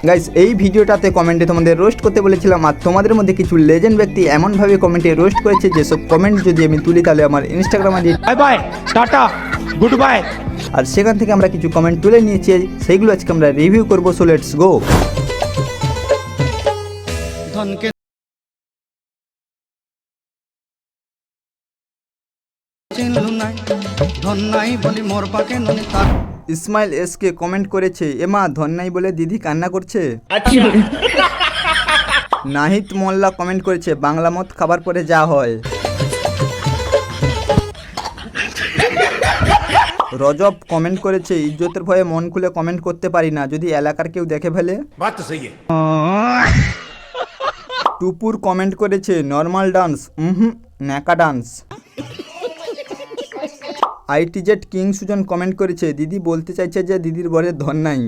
Guys এই ভিডিওটাতে কমেন্টে তোমাদের রোস্ট করতে বলেছিলাম, আর তোমাদের মধ্যে কিছু লেজেন্ড ব্যক্তি এমনভাবে কমেন্টে রোস্ট করেছে যেসব কমেন্ট যদি আমি তুলি তাহলে আমার Instagram ID bye bye tata good bye. আর সেখান থেকে আমরা কিছু কমেন্ট তুলে নিয়েছি, সেইগুলো আজকে আমরা রিভিউ করবো। So let's go. ধনকে চিনলু নাই ধন নাই বলি মোর পাকে ননি তার ইসমাইল এসকে কমেন্ট করেছে, এমা ধন নাই বলে দিদি কান্না করছে। নাহিদ মোল্লা কমেন্ট করেছে, বাংলা মদ খাবার পরে যা হয়। রজব কমেন্ট করেছে, ইজ্জতের ভয়ে মন খুলে কমেন্ট করতে পারি না, যদি এলাকার কেউ দেখে ফেলে। টুপুর কমেন্ট করেছে, নর্মাল ডান্স ন্যাকা dance. ITZ king Sujan comment করেছে, দিদি বলতে চাইছে যে দিদির বরের ধন নাই।